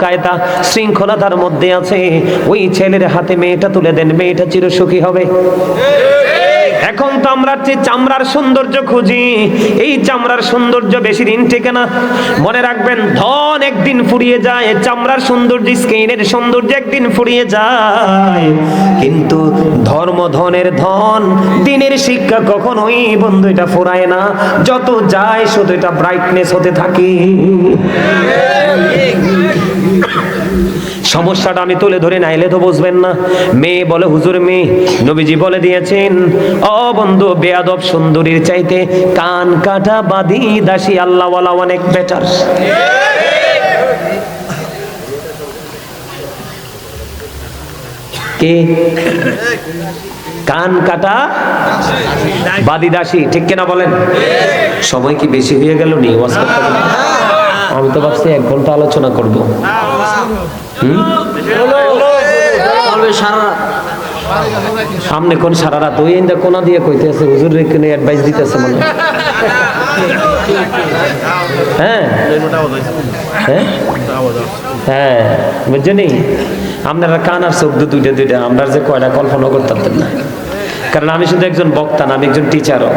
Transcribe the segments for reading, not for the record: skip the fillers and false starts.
কায়দা শৃঙ্খলতার মধ্যে আছে। ওই ছেলের হাতে মেয়েটা তুলে দেন, মেয়েটা চিরসুখী হবে। এখন তো আমরা যে চামড়ার সৌন্দর্য খুঁজি, এই চামড়ার সৌন্দর্য বেশি দিন টেকে না। মনে রাখবেন, ধন একদিন ফুরিয়ে যায়, চামড়ার সৌন্দর্য, স্কিনের সৌন্দর্য একদিন ফুরিয়ে যায়, কিন্তু ধর্ম, ধনের ধন, দিনের শিক্ষা কখনোই বন্ধু এটা ফুরায় না। যত যায় শুধু এটা ব্রাইটনেস হতে থাকে। সমস্যাটা আমি তুলে ধরে নাইলে তো বুঝবেন না। মেয়ে বলে হুজুর মেয়ে, নবীজি বলে দিয়েছেন ও বন্ধু, বেয়াদব সুন্দরীর চাইতে কান কাটা বাঁধি দাসী আল্লাহওয়ালা অনেক বেটার। কে? কান কাটা বাঁধি দাসী, ঠিক কিনা বলেন? সময় কি বেশি হয়ে গেল নি? আমি তো ভাবছি 1 ঘন্টা আলোচনা করব। সামনে কোন সারা রাত ওই কোনা দিয়ে কইতেছে হুজুর রেখে অ্যাডভাইস দিতেছে মনে। হ্যাঁ হ্যাঁ হ্যাঁ, বুঝছেনি? আপনারা কান আর চোখ দুইটা, আমরা যে কয়টা কল্পনা করতাম না। কারণ আমি শুধু একজন বক্তা না, আমি একজন টিচারও।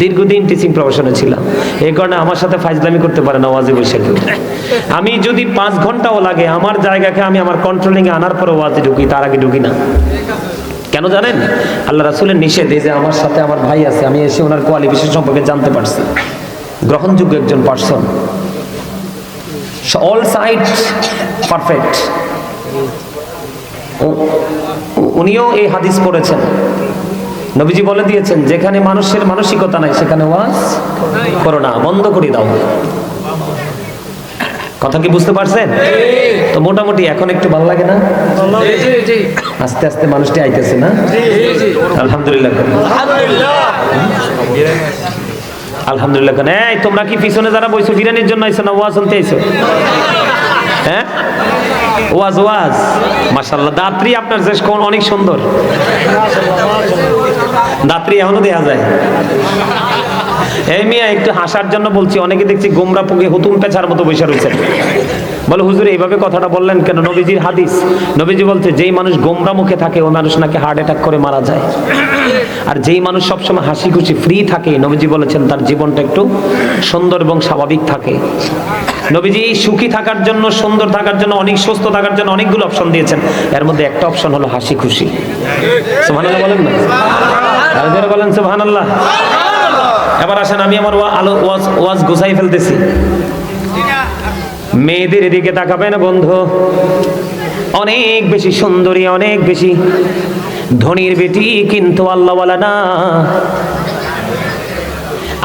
দীর্ঘদিন টিচিং প্রফেশনে ছিলাম, এই কারণে আমার সাথে ফাইজলামি করতে পারে না ওয়াজে বসে কেউ। আমি যদি 5 ঘন্টাও লাগে আমার জায়গাকে আমি আমার কন্ট্রোলিং এ আনার পরে ওয়াজে ঢুকি, তার আগে ঢুকি না। কেন জানেন? আল্লাহ রাসূলের নিষেধ। এই যে আমার সাথে আমার ভাই আছে, আমি এসে ওনার কোয়ালিফিকেশন সম্পর্কে জানতে পারছি। গ্রহণযোগ্য একজন পার্সন, অল সাইড পারফেক্ট। উনিও এই হাদিস পড়েছেন। নবীজি বলে দিয়েছেন, যেখানে মানুষের মানসিকতা নাই সেখানে ওয়াজ করো না, বন্ধ করে দাও। কথা কি বুঝতে পারছেন? তো মোটামুটি এখন একটু ভালো লাগে না? আস্তে আস্তে মানুষটি আইতেছে না? আলহামদুলিল্লাহ, আলহামদুলিল্লাহ। এই তোমরা কি পিছনে যারা বইছো বিরিয়ানির জন্য আইছো না ওয়াজ শুনতে আইছো? হ্যাঁ, ওয়াজ ওয়াজ। মাশাআল্লাহ, দাত্রী আপনার দেশ কোন অনেক সুন্দর। দাত্রী এখনো দেখা যায়। এই মিয়া একটু হাসার জন্য বলছি, অনেকে দেখছি গোমরা পুকে হুতুম পেছার মতো বসে রয়েছে। বলে হুজুর এইভাবে কথাটা বললেন কেন? নবীজির হাদিস, নবীজি বলতে যেই মানুষ গোমরা মুখে থাকে ওই মানুষ নাকি হার্ট অ্যাটাক করে মারা যায়। আর যেই মানুষ সবসময় হাসি খুশি ফ্রি থাকে, নবীজি বলেছেন তার জীবনটা একটু সুন্দর এবং স্বাভাবিক থাকে। নবীজি সুখী থাকার জন্য, সুন্দর থাকার জন্য, অনেক সুস্থ থাকার জন্য অনেকগুলো অপশন দিয়েছেন। এর মধ্যে একটা অপশন হলো হাসি খুশি। সুবহানাল্লাহ বলেন না? আর যারা বলেন সুবহানাল্লাহ। এবার আসেন, আমি আমার ওয়াজ গুছাই ফেলতেছি। মেয়েদের এদিকে তাকাবেন বন্ধু, অনেক বেশি সুন্দরী, অনেক বেশি ধনীর বেটি, কিন্তু আল্লাহওয়ালা না।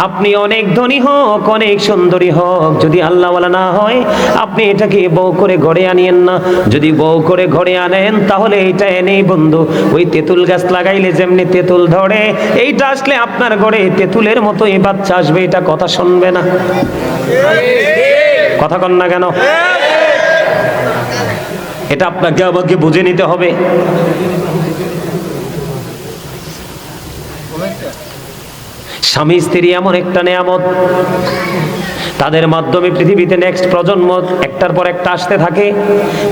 আপনি অনেক ধনী হোক, অনেক সুন্দরী হোক, যদি আল্লাহওয়ালা না হয় আপনি এটাকে বউ করে ঘরে আনিয়েন না। যদি বউ করে ঘরে আনেন তাহলে এইটা এনেই বন্ধু, ওই তেঁতুল গাছ লাগাইলে যেমনি তেঁতুল ধরে, এইটা আসলে আপনার ঘরে তেঁতুলের মতোই বাচ্চা আসবে। এটা কথা শুনবে না। কথা কন না কেন? এটা আপনাকে আমাকে বুঝে নিতে হবে। স্বামী স্ত্রী এমন একটা নেয়ামত, তাদের মাধ্যমে পৃথিবীতে নেক্সট প্রজন্ম একটার পর একটা আসতে থাকে।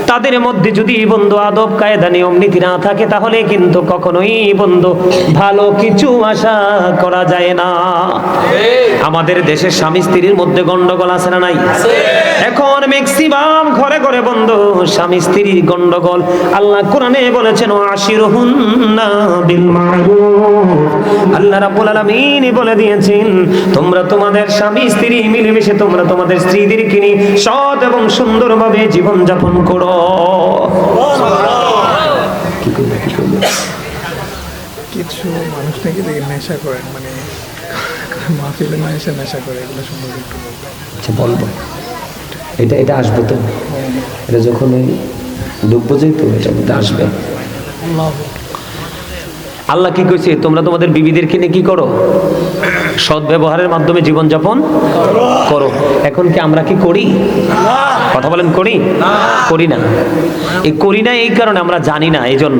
তাদের মধ্যে যদি বন্ধু আদব কায়দা নিয়ম নীতি না থাকে তাহলে কিন্তু কখনোই বন্ধু ভালো কিছু আশা করা যায় না। আমাদের দেশের স্বামী স্ত্রীর মধ্যে গন্ডগোল আছে না নাই? এখন ম্যাক্সিমাম ঘরে ঘরে বন্ধু স্বামী স্ত্রীর গন্ডগোল। আল্লাহ কোরআনে বলেছেন আশিরুহুন্না বিল মারুফ। আল্লাহ রাব্বুল আলামিন বলে দিয়েছেন, তোমরা তোমাদের স্বামী স্ত্রী মিলেমিশে তোমরা তোমাদের স্ত্রীদেরকে নিয়ে সৎ এবং সুন্দরভাবে জীবন যাপন করো। কিছু মানুষ নাকি দেখে নেশা করেন, মানে মাহফিলে নেশা করে, এগুলো সুন্দর একটু আচ্ছা বলবো। এটা আসবে তো, এটা যখন ডুববো যেত এটার মধ্যে আসবে। আল্লাহ কি কইছে? তোমরা তোমাদের বিবিদেরকে নিয়ে কি করো? সৎ ব্যবহারের মাধ্যমে জীবন যাপন করো। এখন কি আমরা কি করি? কথা বলেন, করি? করি না। এই করি না এই কারণে আমরা জানি না, এই জন্য।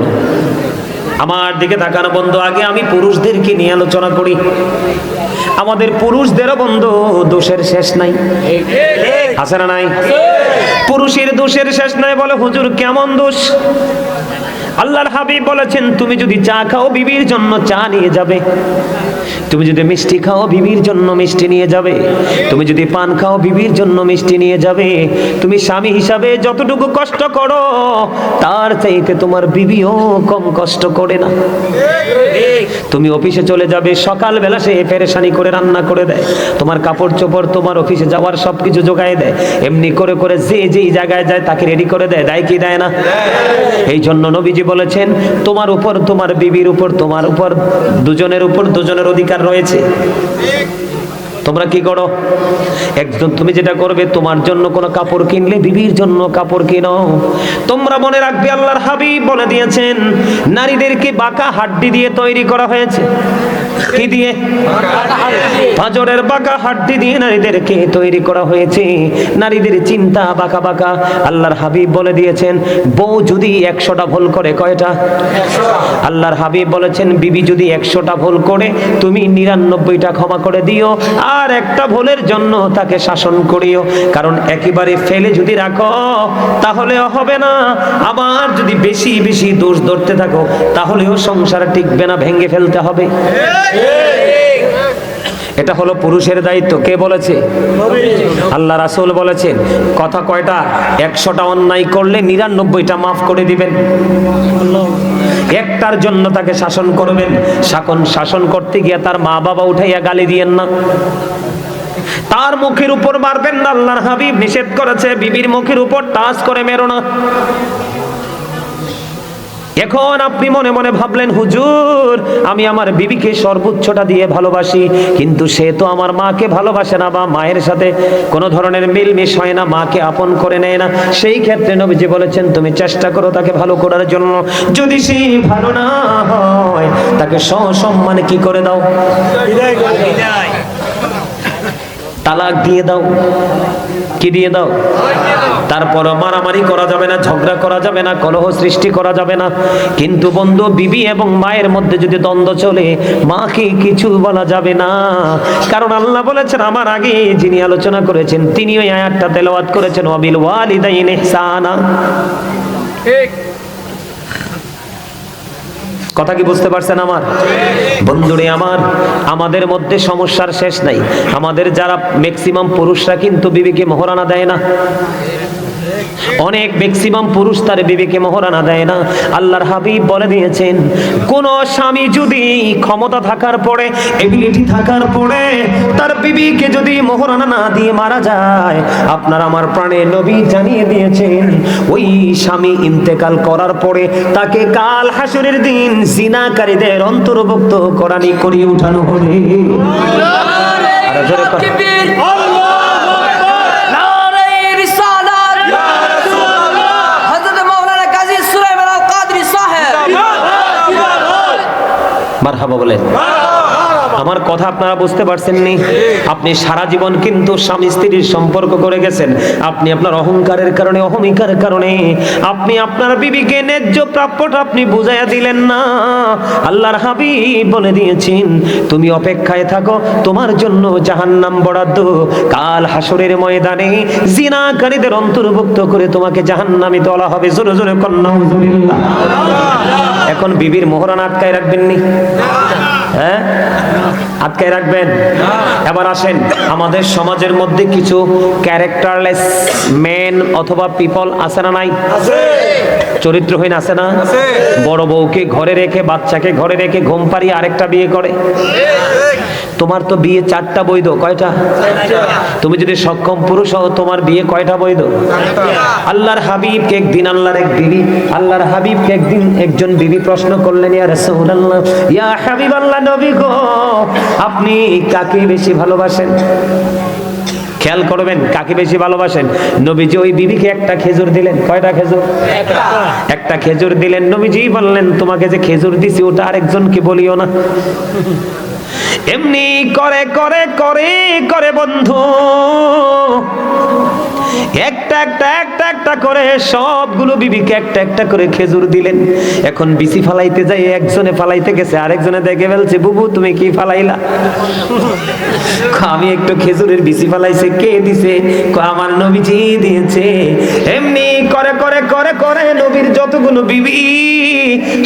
আমার দিকে তাকানো বন্ধু, আগে আমি পুরুষদেরকে নিয়ে আলোচনা করি। আমাদের পুরুষদেরও বন্ধু দোষের শেষ নাই, আছে না নাই? পুরুষের দোষের শেষ নাই। বলে হুজুর কেমন দোষ? আল্লাহর হাবিব বলেছেন, তুমি যদি চা খাও বিবির জন্য চা নিয়ে যাবে, তুমি যদি মিষ্টি খাও বিবির জন্য মিষ্টি নিয়ে যাবে, তুমি যদি পান খাও বিবির জন্য মিষ্টি নিয়ে যাবে। তুমি স্বামী হিসাবে যতটুকু কষ্ট করো তার চাইতে তোমার বিবিও কম কষ্ট করে না। তুমি অফিসে চলে যাবে, সকালবেলা সে পেরেশানি করে রান্না করে দেয়, তোমার কাপড় চোপড়, তোমার অফিসে যাওয়ার সবকিছু জোগায় দেয়, এমনি করে করে যে যেই জায়গায় যায় তাকে রেডি করে দেয়, দেয় কি দেয় না? এই জন্য নবীজি বলেছেন, তোমার উপর, তোমার বিবির উপর, তোমার উপর, দুজনের উপর দুজনের অধিকার রয়েছে। তোমরা কি করো? একজন তুমি যেটা করবে, তোমার জন্য কোনো কাপড় কিনলে বিবির জন্য কাপড় কিনো। তোমরা মনে রাখবে, আল্লাহর হাবিব বলে দিয়েছেন, নারীদেরকে বাঁকা হাড্ডি দিয়ে তৈরি করা হয়েছে। কি দিয়ে? পাঁজরের বাঁকা হাড্ডি দিয়ে নারীদেরকে তৈরি করা হয়েছে। নারীদের চিন্তা বাঁকা বাঁকা। আল্লাহর হাবিব বলে দিয়েছেন, বউ যদি 100টা ভুল করে, কয়টা? আল্লাহর হাবিব বলেছেন, বিবি যদি 100টা ভুল করে, তুমি 99টা ক্ষমা করে দিও, আর একটা ভুলের জন্য তাকে শাসন করিও। কারণ একেবারে ফেলে যদি রাখো তাহলেও হবে না, আবার যদি বেশি বেশি দোষ ধরতে থাকো তাহলেও সংসার টিকবে না, ভেঙে ফেলতে হবে। এটা হলো পুরুষের দায়িত্ব। কে বলেছে? আল্লাহ রাসূল বলেছেন। কথা কয়টা? 100টা অন্যায় করলে 99টা মাফ করে দিবেন, একটার জন্য তাকে শাসন করবেন। শাসন করতে গিয়ে তার মা বাবা উঠাইয়া গালি দিয়েন না, তার মুখের উপর মারবেন না। আল্লাহর হাবিব নিষেধ করেছে, বিবির মুখের উপর টাচ করে মেরো না। এখন আপনি মনে মনে ভাবলেন, হুজুর আমি আমার বিবিকে সর্বোচ্চটা দিয়ে ভালোবাসি, কিন্তু সে তো আমার মাকে ভালোবাসে না, বা মায়ের সাথে কোনো ধরনের মিলমিশ হয় না, মাকে আপন করে নেয় না। সেই ক্ষেত্রে নবীজি বলেছেন, তুমি চেষ্টা করো তাকে ভালো করার জন্য। যদি সে ভালো না হয় তাকে সসম্মানে কি করে দাও? তালাক দিয়ে দাও। কি দিয়ে দাও? তারপর মারামারি করা যাবে না, ঝগড়া করা যাবে না, কলহ সৃষ্টি করা যাবে না। কিন্তু বন্ধু, বিবি এবং মায়ের মধ্যে যদি দ্বন্দ্ব চলে, মাকে কিছু বলা যাবে না। কারণ আল্লাহ বলেছেন, আমার আগে যিনি আলোচনা করেছেন তিনি ওই আয়াতটা তেলাওয়াত করেছেন, ওয়াবিল ওয়ালিদাইনি ইহসানা। ঠিক কথা কি বুঝতে পারছেন আমার বন্ধুরে? আমাদের মধ্যে সমস্যার শেষ নাই। আমাদের যারা ম্যাক্সিমাম পুরুষরা কিন্তু বিবিকে মোহরানা দেয় না। অনেক ম্যাক্সিমাম পুরুষ তার বিবিকে মোহরানা দেয় না। আল্লাহর হাবিব বলে দিয়েছেন, কোন স্বামী যদি ক্ষমতা থাকার পরে, এবিলিটি থাকার পরে তার বিবিকে যদি মোহরানা না দিয়ে মারা যায়, আপনার আমার প্রাণের নবী জানিয়ে দিয়েছেন, ওই স্বামী ইন্তেকাল করার পরে তাকে কাল হাসরের দিন জিনাকারীদের অন্তর্ভুক্ত কোরআনি করিয়ে উঠানো হবে। আর জোরে মারহাবা বলেন। আমার কথা আপনারা বুঝতে পারছেন নি? আপনি সারা জীবন কিন্তু স্বামী স্ত্রীর সম্পর্ক করে গেছেন। আপনি আপনার অহংকারের কারণে, অহমিকার কারণে আপনি আপনার বিবিকে ন্যায্য প্রাপ্যটা আপনি বুঝাইয়া দিলেন না। আল্লাহর হাবিব বলে দিয়েছেন, তুমি অপেক্ষায় থাকো, তোমার জন্য জাহান্নাম বরাদ্দ। কাল হাসরের ময়দানে জিনাকারীদের অন্তর্ভুক্ত করে তোমাকে জাহান্নামে তোলা হবে। জোরে জোরে কন্যা হুজুরিল্লাহ। এখন বিবির মোহরানা আটকায় রাখবেন নি? হ্যাঁ, আটকায় রাখবেন। এবার আসেন, আমাদের সমাজের মধ্যে কিছু ক্যারেক্টারলেস মেন অথবা পিপল আছে না নাই? চরিত্রহীন আছে না? বড় বউকে ঘরে রেখে, বাচ্চাকে ঘরে রেখে ঘুম পাড়িয়ে আরেকটা বিয়ে করে। তোমার তো বিয়ে 4টা বৈধ, কয়টা? তুমি যদি সক্ষম পুরুষ হও, তোমার বিয়ে কয়টা বৈধ? আল্লাহর হাবিবকে একদিন আল্লাহর হাবিবকে একদিন একজন বিবি প্রশ্ন করলেন, ইয়া রাসূলুল্লাহ, ইয়া হাবিবাল্লাহ, নবী গো, আপনি কাকে বেশি ভালোবাসেন? খেয়াল করবেন, কাকে বেশি ভালোবাসেন? নবীজি ওই বিবিকে একটা খেজুর দিলেন। কয়টা খেজুর? একটা খেজুর দিলেন। নবীজি বললেন, তোমাকে যে খেজুর দিছি ওটা আরেকজনকে বলিও না। এমনি করে করে করে করে বন্ধু একটা একটা একটা একটা করে সবগুলো বিবিকে একটা একটা করে খেজুর দিলেন। এখন বিচি ফালাইতে যাই একজনে ফালাইতে গেছে, আরেকজনে দেখে ফেলছে, বুবু তুমি কি ফালাইলা? আমি একটু খেজুরের বিচি ফালাইছে। কে দিছে? আমার নবীজি দিয়েছে। এমনি করে করে করে করে নবীর যতগুলো বিবি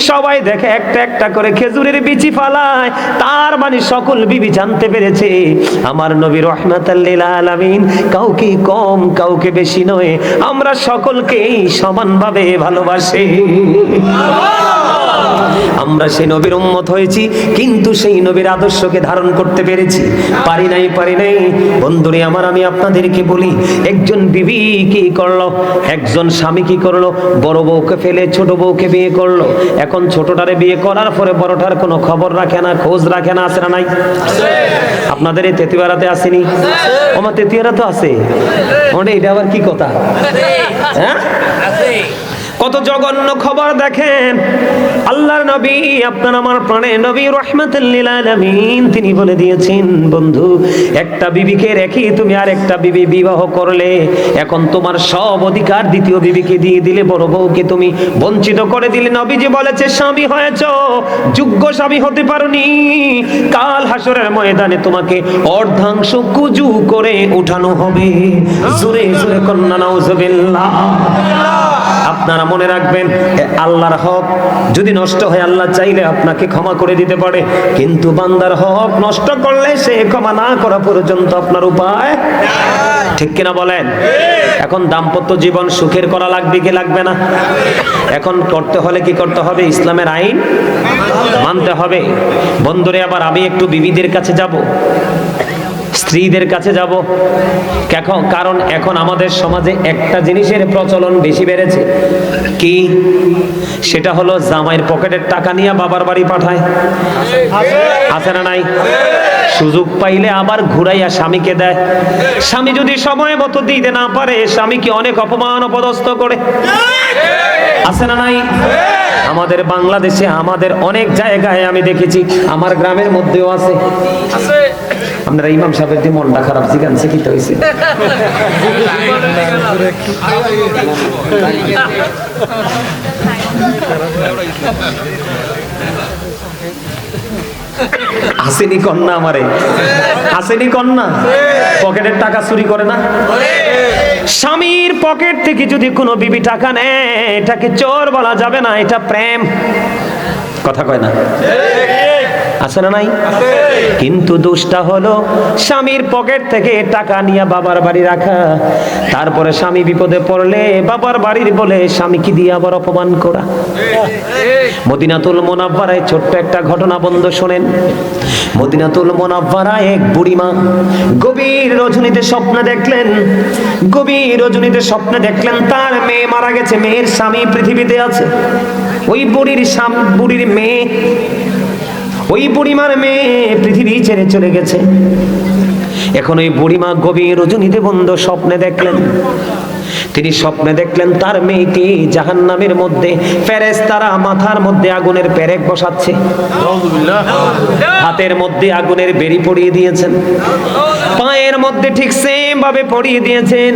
সবাই দেখে একটা একটা করে খেজুরের বিচি ফালায়। তার মানে সকল বিবি জানতে পেরেছে আমার নবী রাহমাতাল লিল আলামিন কাউকে কম কাউকে বেশি নয়, আমরা সকলকেই সমানভাবে ভালোবাসি। আমরা সেই নবীর উম্মত হয়েছি, কিন্তু সেই নবীর আদর্শকে ধারণ করতে পেরেছি? পারি নাই, পারি নাই। বন্ধুরে আমার, আমি আপনাদেরকে বলি, একজন বিবি কি করলো, একজন স্বামী কি করলো, বড় বউকে ফেলে ছোট বউকে বিয়ে করলো। এখন ছোটটারে বিয়ে করার পরে বড়টার কোনো খবর রাখে না, খোঁজ রাখে না। আছে না নাই? আপনাদের এই তেতুয়ারাতে আসেনি? আমার তেতুয়ারা তো আছে। এটা আবার কি কথা? হ্যাঁ, কত জঘন্য খবর দেখেন। আল্লাহর নবী, আপনার আমার প্রাণের নবী রাহমাতুল লিল আলামিন, তিনি বলে দিয়েছেন, বন্ধু একটা বিবিকে রেখে তুমি আর একটা বিবি বিবাহ করলে, এখন তোমার সব অধিকার দ্বিতীয় বিবিকে দিয়ে দিলে, বড় বউকে তুমি বঞ্চিত করে দিলে। নবীজি বলেছে, স্বামী হয়েছো, যোগ্য স্বামী হতে পারোনি, কাল হাসরের ময়দানে তোমাকে অর্ধাংশ কুজু করে উঠানো হবে। জোরে জোরে কন্যা নাউজুবিল্লাহ। আপনারা মনে রাখবেন, আল্লাহর হক যদি নষ্ট হয়, আল্লাহ চাইলে আপনাকে ক্ষমা করে দিতে পারে, কিন্তু বান্দার হক নষ্ট করলে সে ক্ষমা না করা পর্যন্ত আপনার উপায়, ঠিক কিনা বলেন? এখন দাম্পত্য জীবন সুখের করা লাগবে কি লাগবে না? এখন করতে হলে কি করতে হবে? ইসলামের আইন মানতে হবে। বন্ধুরে, আবার আমি একটু বিবিদের কাছে যাব, স্ত্রীদের কাছে যাব। কারণ এখন আমাদের সমাজে একটা জিনিসের প্রচলন বেশি বেড়েছে। কি? সেটা হলো জামাইয়ের পকেটের টাকা নিয়ে বাবার বাড়ি পাঠায়। আছে না নাই? সুযোগ পাইলে আবার ঘুরাইয়া স্বামীকে দেয়। স্বামী যদি সময় মতো দিতে না পারে, স্বামীকে অনেক অপমান অপদস্থ করে। আছে না নাই? আমাদের বাংলাদেশে, আমাদের অনেক জায়গায় আমি দেখেছি, আমার গ্রামের মধ্যেও আছে। আপনারা ইমাম সাহেবের দিয়ে মনটা খারাপ, জিজ্ঞাসা কি হয়েছে? আসেনি কন্যা, আমারে আসেনি কন্যা, পকেটের টাকা চুরি করে না? স্বামীর পকেট থেকে যদি কোনো বিবি টাকা নেয়, এটাকে চোর বলা যাবে না, এটা প্রেম। কথা কয় না? আছে না নাই? কিন্তু দোষটা হলো স্বামীর পকেট থেকে টাকা নিয়ে বাবার বাড়ি রাখা, তারপরে স্বামী বিপদে পড়লে বাবার বাড়ির বলে স্বামীকে দিয়ে আবার অপমান করা। মদিনাতুল মুনাওয়ারায় ছোট্ট একটা ঘটনা বন্ধু শোনেন। মদিনাতুল মুনাওয়ারায় এক বুড়িমা গভীর রজনীতে স্বপ্নে দেখলেন, গভীর রজনীতে স্বপ্নে দেখলেন তার মেয়ে মারা গেছে, মেয়ের স্বামী পৃথিবীতে আছে। ওই বুড়ির মেয়ে, ওই বুড়িমার মেয়ে পৃথিবী ছেড়ে চলে গেছে। এখন ওই বুড়িমা গভীর রজনীতে বন্ধু স্বপ্নে দেখলেন, তিনি স্বপ্নে দেখলেন তার মেয়েকে জাহান্নামের মধ্যে ফেরেশতারা মাথার মধ্যে আগুনের পেরেক বসাচ্ছে, হাতের মধ্যে আগুনের বেড়ি পরিয়ে দিয়েছেন, পায়ের মধ্যে ঠিক সেম ভাবে পরিয়ে দিয়েছেন।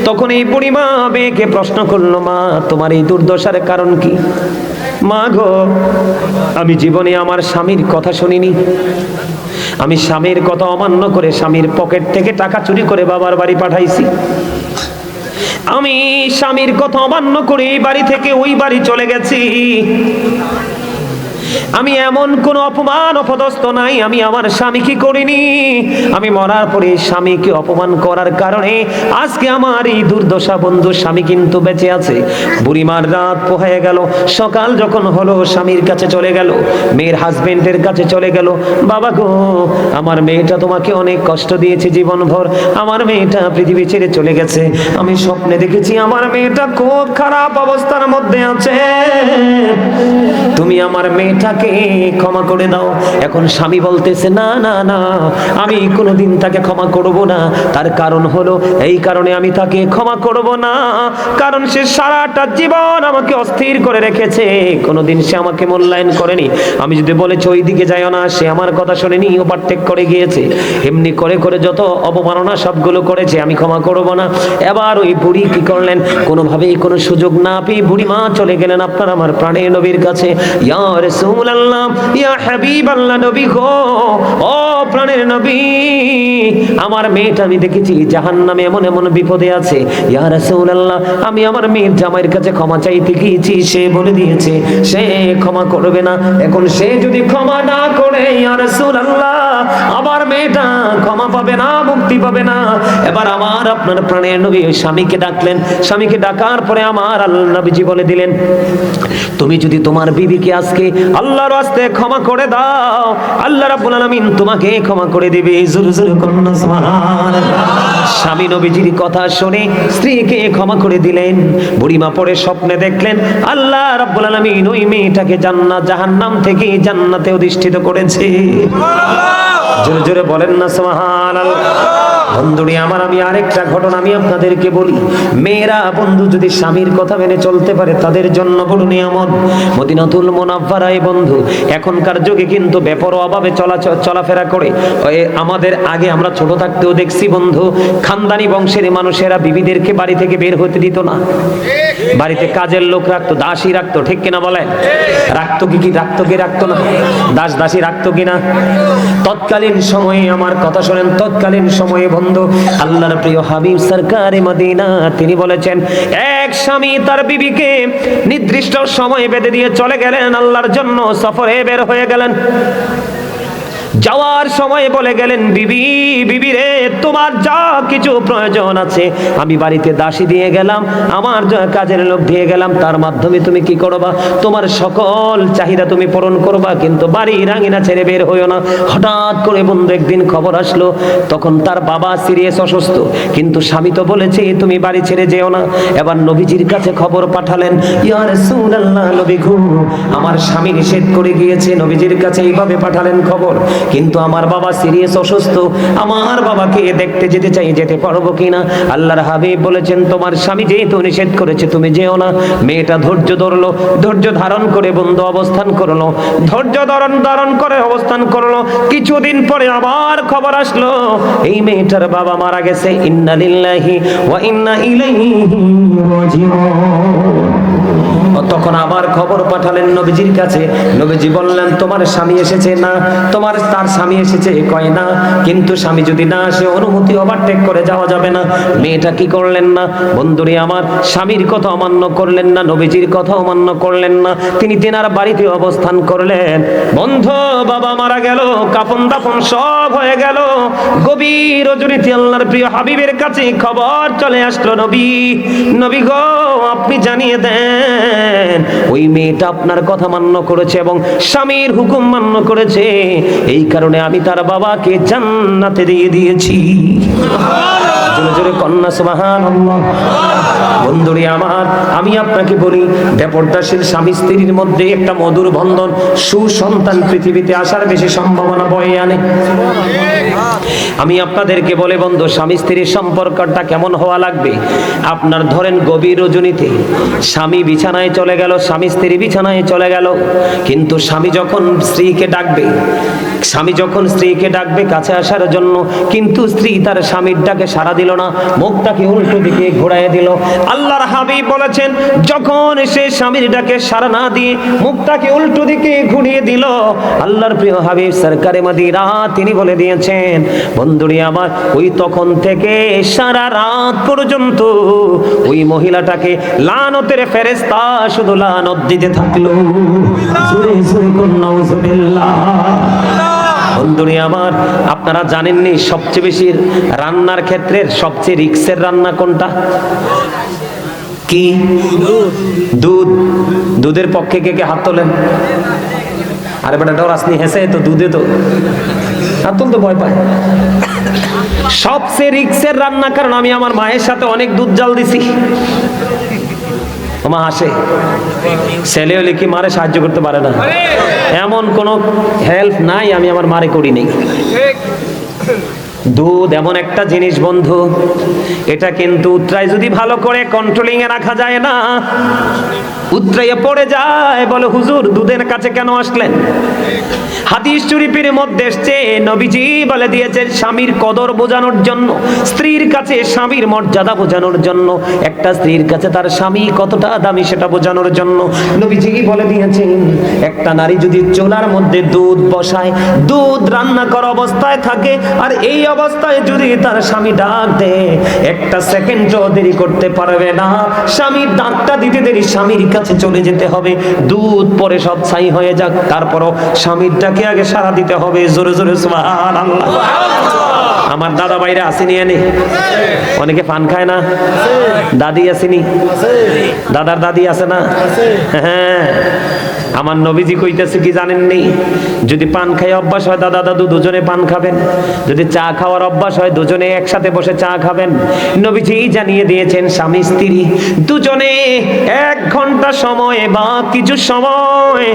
তখন এই বুড়িমা মেয়েকে প্রশ্ন করলো, মা তোমার এই দুর্দশার কারণ কি? মা গো, আমি জীবনে আমার স্বামীর কথা শুনিনি, আমি স্বামীর কথা অমান্য করে স্বামীর পকেট থেকে টাকা চুরি করে বাবার বাড়ি পাঠাইছি, আমি স্বামীর কথা অমান্য করে এই বাড়ি থেকে ওই বাড়ি চলে গেছি, আমি এমন কোন অপমান অপদস্থ নাই আমি আমার স্বামীকে করিনি, আমি মরার পরে স্বামীকে অপমান করার কারণে আজকে আমার এই দুর্দশা। বন্ধু, স্বামী কিন্তু বেঁচে আছে। বুড়িমার রাত পোহায় গেল, সকাল যখন হলো স্বামীর কাছে চলে গেল, মেয়ের হাজবেন্ডের কাছে চলে গেল, বাবা গো আমার মেয়েটা তোমাকে অনেক কষ্ট দিয়েছে জীবনভর, আমার মেয়েটা পৃথিবী ছেড়ে চলে গেছে, আমি স্বপ্নে দেখেছি আমার মেয়েটা খুব খারাপ অবস্থার মধ্যে আছে, তুমি আমার মেয়েটা মেয়েটাকে ক্ষমা করে দাও। এখন স্বামী বলতেছে না না না, আমি কোনোদিন তাকে ক্ষমা করব না। তার কারণ হলো এই কারণে আমি তাকে ক্ষমা করব না, কারণ সে সারাটা জীবন আমাকে অস্থির করে রেখেছে, কোনোদিন সে আমাকে মূল্যায়ন করেনি। আমি যদি বলেছি ওই দিকে যাইও না, সে আমার কথা শোনেনি, ওভারটেক করে গিয়েছে। এমনি করে করে যত অবমাননা সবগুলো করেছে, আমি ক্ষমা করব না। এবার ওই বুড়ি কি করলেন, কোনোভাবেই কোনো সুযোগ না পেয়ে বুড়ি মা চলে গেলেন আপনার আমার প্রাণের নবীর কাছে। ইয়া রাসূলুল্লাহ, ইয়া হাবিবাল্লাহ, নবী গো, ও প্রাণের নবী, আমার মেয়েটা আমি দেখেছি জাহান্নামে এমন এমন বিপদে আছে। ইয়া রাসূলুল্লাহ, আমি আমার মেয়ের জামাইয়ের কাছে ক্ষমা চাইতে গিয়েছি, সে বলে দিয়েছে সে ক্ষমা করবে না। এখন সে যদি ক্ষমা না করে, ইয়া রাসূলুল্লাহ, আমার মেয়েটা ক্ষমা পাবে না, মুক্তি পাবে না। এবার আমার আপনার প্রাণের নবী ওই স্বামীকে ডাকলেন। স্বামীকে ডাকার পরে আমার আল্লাহ নবীজি বলে দিলেন, তুমি যদি তোমার বিবিকে আজকে আল্লাহর রাস্তে ক্ষমা করে দাও, আল্লাহ রাব্বুল আলামিন তোমাকে ক্ষমা করে দিবে। জোরে জোরে কন্যা সুবহানাল্লাহ। স্বামী নবীজির কথা শুনে স্ত্রীকে ক্ষমা করে দিলেন। বুড়িমা পরে স্বপ্নে দেখলেন আল্লাহ রাব্বুল আলামিন ওই মেয়েটাকে জান্নাত জাহান্নাম থেকে জান্নাতে অধিষ্ঠিত করেছে। জোরে জোরে বলেন না সুবহানাল্লাহ। বন্ধুরে আমার, আমি আরেকটা ঘটনা আমি আপনাদেরকে বলি। মেয়েরা বন্ধু যদি স্বামীর কথা মেনে চলতে পারে, তাদের জন্য বড় নিয়ামত। মদিনাতুল মুনাওয়ারায় বন্ধু এখনকার যুগে কিন্তু বেপরোয়াভাবে চলাফেরা করে। আমাদের আগে আমরা ছোট থাকতেও দেখছি বন্ধু, খানদানি বংশের মানুষেরা বিবিদেরকে বাড়ি থেকে বের হতে দিত না। বাড়িতে কাজের লোক রাখতো, দাসী রাখতো, ঠিক কিনা বলেন? রাখতো কি রাখতো কি রাখতো না? দাস দাসী রাখতো কিনা? তৎকালীন সময়ে আমার কথা শোনেন, তৎকালীন সময়ে বন্ধু আল্লাহর প্রিয় হাবিব সরকারে মদিনা তিনি বলেছেন, এক স্বামী তার বিবিকে নির্দিষ্ট সময় বেঁধে দিয়ে চলে গেলেন, আল্লাহর জন্য সফরে বের হয়ে গেলেন। যাওয়ার সময় বলে গেলেন, বিবি বিবি রে, তোমার যা কিছু প্রয়োজন আছে আমি বাড়িতে দাসী দিয়ে গেলাম, আমার কাজের লোক দিয়ে গেলাম, তার মাধ্যমে তুমি কি করবা, তোমার সকল চাহিদা তুমি পূরণ করবা, কিন্তু বাড়ির আঙিনা ছেড়ে বের হইও না। হঠাৎ করে বন্ধু একদিন খবর আসলো, তখন তার বাবা সিরিয়াস অসুস্থ, কিন্তু স্বামী তো বলেছে তুমি বাড়ি ছেড়ে যেও না। এবার নবীজির কাছে খবর পাঠালেন, ইয়া রাসূলুল্লাহ, নবী গো, আমার স্বামী নিষেধ করে গিয়েছে। নবীজির কাছে এইভাবে পাঠালেন খবর, কিন্তু আমার বাবা সিরিয়াস অসুস্থ, আমার বাবাকে দেখতে যেতে চাই, যেতে পারবো কিনা? আল্লাহর হাবিব বলেছেন, তোমার স্বামী যেহেতু নিষেধ করেছে তুমি যেও না। মেয়েটা ধৈর্য ধরলো, ধৈর্য ধারণ করে বন্ধু অবস্থান করলো, ধৈর্য ধারণ করে অবস্থান করলো। কিছুদিন পরে আবার খবর আসলো, এই মেয়েটার বাবা মারা গেছে। ইন্না লিল্লাহি ওয়া ইন্না ইলাইহি রাজিউন। তখন আবার খবর পাঠালেন নবীজির কাছে। নবীজি বললেন, তোমার স্বামী এসেছে না? তার স্বামী এসেছে, কয় না। কিন্তু স্বামী যদি না আসে অনুমতি ওভারটেক করে যাওয়া যাবে না। মেয়েটা কি করলেন না বন্ধুরে আমার, স্বামীর কথা অমান্য করলেন না, নবীজির কথা অমান্য করলেন না, তিনি তেনার বাড়িতে অবস্থান করলেন। বন্ধু বাবা মারা গেল, কাফন দাফন সব হয়ে গেল। গভীর রজনীতে আল্লাহর প্রিয় হাবিবের কাছে খবর চলে আসলো, নবী গো, আপনি জানিয়ে দেন ওই মেয়েটা আপনার কথা মান্য করেছে এবং স্বামীর হুকুম মান্য করেছে, এই কারণে আমি তার বাবাকে জান্নাতে দিয়ে দিয়েছি। জোরে জোরে কন্যা সুবহানাল্লাহ। বন্ধুরে আমার, আমি আপনাকে বলি, বেপরদাশীল স্বামী স্ত্রীর মধ্যে একটা মধুর বন্ধন, সুসন্তান পৃথিবীতে আসার বেশি সম্ভাবনা বয়ে আনে। আমি আপনাদেরকে বলে বন্ধু, স্বামী স্ত্রীর সম্পর্কটা কেমন হওয়া লাগবে? আপনার ধরেন গভীর রজনীতে স্বামী বিছানায় চলে গেল, স্বামী স্ত্রী বিছানায় চলে গেল, কিন্তু স্বামী যখন স্ত্রীকে ডাকবে কাছে আসার জন্য, কিন্তু স্ত্রী তার স্বামীর ডাকে সাড়া দিল না, মুখটাকে উল্টো দিকে ঘোরায় দিল। আল্লাহর হাবিব বলেছেন, যখন সে স্বামীর ডাকে সাড়া না দিয়ে মুখটাকে উল্টো দিকে ঘুরিয়ে দিল, আল্লাহর প্রিয় হাবিব সরকারে মদিনা তিনি বলে দিয়েছেন, বন্ধুরে আমার, ওই তখন থেকে সারা রাত পর্যন্ত ওই মহিলাটাকে লানতের ফেরেশতা শুধু লানত দিতে থাকলো। জোরে জোরে বলুন নাউজুবিল্লাহ। বন্ধুরে আমার, আপনারা জানেননি সবচেয়ে বেশি রান্নার ক্ষেত্রে সবচেয়ে রিস্কের রান্না কোনটা? কি? দুধের পক্ষে কে কে হাত তোলেন? আরে বেটা ডর আসনি, হেসে তো দুধে তো হাত তুলতে ভয় পায়। সবচেয়ে রিস্কের রান্না, কারণ আমি আমার মায়ের সাথে অনেক দুধ জাল দিছি। ওমা হাসে, ছেলে হলে কি মারে সাহায্য করতে পারে না? এমন কোনো হেল্প নাই আমি আমার মারে করি নাই। দুধ এমন একটা জিনিস বন্ধু, এটা কিন্তু উতরাই যদি ভালো করে কন্ট্রোলিং এ রাখা যায় না, উতরাইয়ে পড়ে যায়। বলে হুজুর দুধের কাছে কেন আসলেন? হাদিস শরীফের মধ্যে এসেছে, নবীজি বলে দিয়েছেন স্বামীর কদর বোঝানোর জন্য, স্ত্রীর কাছে স্বামীর মর্যাদা বোঝানোর জন্য, একটা স্ত্রীর কাছে তার স্বামী কতটা দামি সেটা বোঝানোর জন্য নবীজি বলে দিয়েছেন, একটা নারী যদি চুলার মধ্যে দুধ বসায়, দুধ রান্না করা অবস্থায় থাকে, আর এই অবস্থায় যদি তার স্বামী ডাক দেয়, একটা সেকেন্ডও দেরি করতে পারবে না। স্বামীর ডাকটা দিতে দেরি স্বামীর কাছে চলে যেতে হবে। দুধ পরে সব ছাই হয়ে যাক, তারপরও স্বামীর ডাকে আগে সাড়া দিতে হবে। জোরে জোরে সুবহানাল্লাহ। আমার দাদা ভাইরা আসেনি, এনে অনেকে পান খায় না, দাদি আসেনি, দাদার দাদি আছে না? হ্যাঁ, আমার নবীজি কইতেছে কি জানেননি, যদি পান খাই অভ্যাস হয় দাদা দাদু দুজনে পান খাবেন, যদি চা খাওয়ার অভ্যাস হয় দুজনে একসাথে বসে চা খাবেন। নবীজি জানিয়ে দিয়েছেন স্বামী স্ত্রী দুজনে 1 ঘন্টা সময় বা কিছু সময়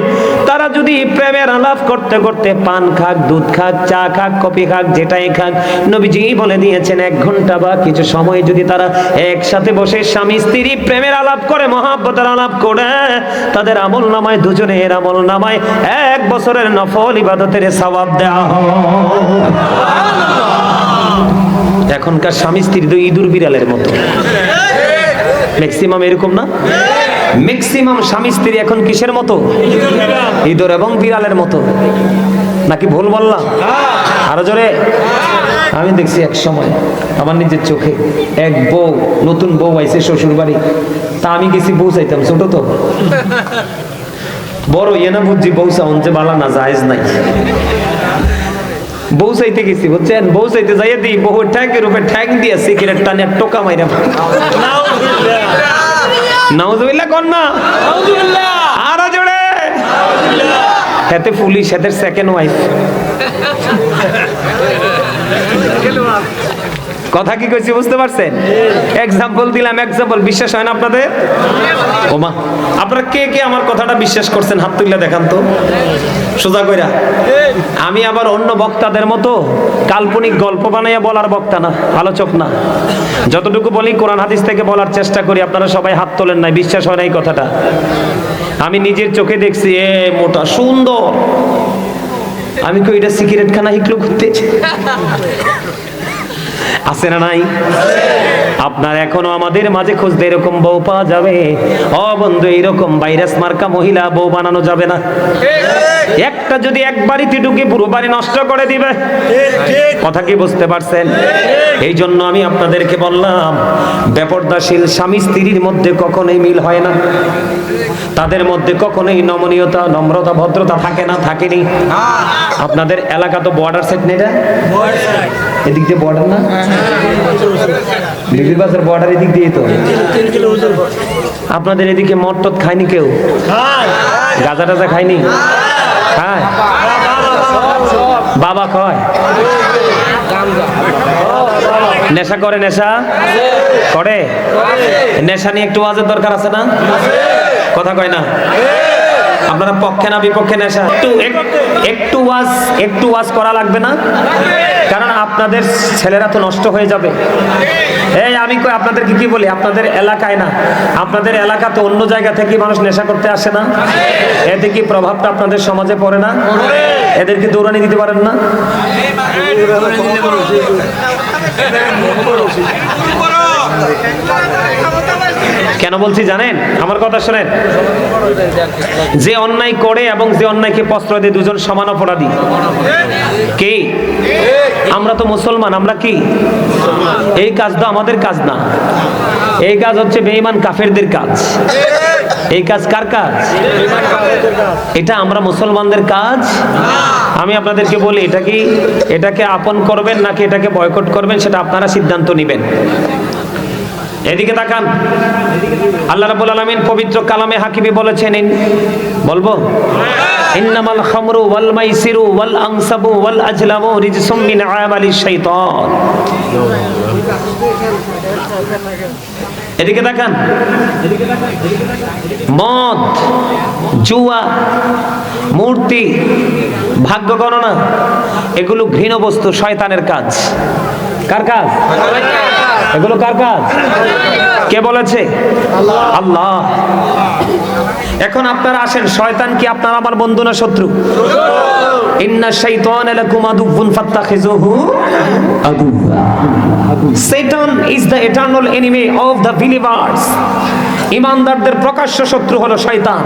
তারা যদি প্রেমের আলাপ করতে করতে পান খাক, দুধ খাক, চা খাক, কফি খাক, যেটাই খাক, নবীজি বলে দিয়েছেন 1 ঘন্টা বা কিছু সময় যদি তারা একসাথে বসে স্বামী স্ত্রী প্রেমের আলাপ করে, মহাব্বতের আলাপ করে, তাদের আমল নামায়, দুজনের আমল নামায় 1 বছরের নফল ইবাদতের সওয়াব দেওয়া হয়। এখনকার স্বামী স্ত্রী তো ইঁদুর বিড়ালের মতো, ম্যাক্সিমাম এরকম না? ম্যাক্সিমাম স্বামী স্ত্রী এখন কিসের মতো? ইঁদুর এবং বিড়ালের মতো। নাকি ভুল বললাম? আরো জোরে। আমি দেখছি এক সময় আমার নিজের চোখে এক বউ, নতুন বউ আইছে শ্বশুর বাড়ি, তা আমি গেছি বউ চাইতাম, ছোট তো বড় ইয়ে না বুঝছি, বউ চাউন যে বালা না জায়েজ নাই। বউ চাইতে গেছি বুঝছেন, বউ চাইতে যাইয়ে দিই বহু ঠ্যাঙ্কের উপরে ঠ্যাং দিয়ে সিগারেট টানে টোকা মাইরা। নাউজুবিল্লাহ কোন না? আরো জোরে। এতে পুলিশ এদের সেকেন্ড ওয়াইফ। কথা কি কইছি বুঝতে পারছেন? এক্সাম্পল দিলাম, এক্সাম্পল। বিশ্বাস হয় না আপনাদের? ওমা, আপনারা কে কে আমার কথাটা বিশ্বাস করছেন হাত তুলে দেখান তো সোজা কইরা। আমি আবার অন্য বক্তাদের মতো কাল্পনিক গল্প বানাইয়া বলার বক্তা না, আলোচক না। যতটুকু বলি কোরআন হাদিস থেকে বলার চেষ্টা করি। আপনারা সবাই হাত তোলেন নাই, বিশ্বাস হয় না এই কথাটা। আমি নিজের চোখে দেখছি, মোটা সুন্দর। আমি কই এটা সিগারেট খানা হিকলো ঘুরতে আছে না নাই? আপনার এখনো আমাদের মাঝে খুঁজতে এরকম বউ পাওয়া যাবে? ও বন্ধু, এইরকম ভাইরাস মার্কা মহিলা বউ বানানো যাবে না। একটা যদি এক বাড়িতে ঢুকে পুরো বাড়ি নষ্ট করে দিবে। কথা কি বুঝতে পারছেন? এই জন্য আমি আপনাদেরকে বললাম, বেপরদাশীল স্বামী স্ত্রীর মধ্যে কখনোই মিল হয় না, তাদের মধ্যে কখনোই নমনীয়তা, নম্রতা, ভদ্রতা থাকে না, থাকেনি। আপনাদের এলাকা তো বর্ডার সাইড নেই, এদিক দিয়ে বর্ডার না? বিবির বাজার বর্ডার এদিক দিয়ে তো। আপনাদের এদিকে মটট খায়নি কেউ? গাঁজা টাজা খায়নি? খায়? বাবা খায়? নেশা করে? নেশা করে? নেশা নিয়ে একটু ওয়াজের দরকার আছে না? কথা কয় না? আপনারা পক্ষে না বিপক্ষে নেশা? একটু ওয়াজ করা লাগবে না? কারণ আপনাদের ছেলেরা তো নষ্ট হয়ে যাবে। এই আমি কই আপনাদেরকে কি বলি, আপনাদের এলাকায় না, আপনাদের এলাকা তো অন্য জায়গা থেকে মানুষ নেশা করতে আসে না? এতে কি প্রভাবটা আপনাদের সমাজে পড়ে না? এদেরকে দৌড়ানি দিতে পারেন না? কেন বলছি জানেন? আমার কথা শুনেন। যে অন্যায় করে এবং যে অন্যায়কে প্রশ্রয় দেয় দুজন সমান অপরাধী। কে? আমরা তো মুসলমান, আমরা কি? এই কাজ তো আমাদের কাজ না, এই কাজ হচ্ছে বেঈমান কাফেরদের কাজ। এই কাজ কার কাজ? এটা আমরা মুসলমানদের কাজ। আমি আপনাদেরকে বলি, এটাকে আপন করবেন নাকি এটাকে বয়কট করবেন সেটা আপনারা সিদ্ধান্ত নেবেন। এদিকে তাকান। আল্লাহ রাব্বুল আলামিন পবিত্র কালামে হাকিমে বলেছেন, বলবো, ইন্নামাল খামরু ওয়াল মাইসিরু ওয়াল আনসাবু ওয়াল আজলামু রিজসুম মিন আমালিশ শাইতান। এদিকে দেখান। মদ, জুয়া, মূর্তি, ভাগ্য গণনা, এগুলো ঘৃণ বস্তু, শয়তানের কাজ। কার কাজ? এগুলো কার কাজ? কে বলেছে? আল্লাহ। এখন আপনারা আসেন, শয়তান কি আপনার আমার বন্ধু না শত্রু? ইন্না শাইতানা লাকুম আদুউন ফাত্তাখিযুহু আদুওয়া। Satan is the eternal enemy of the believers. ইমানদারদের প্রকাশ্য শত্রু হলো শয়তান।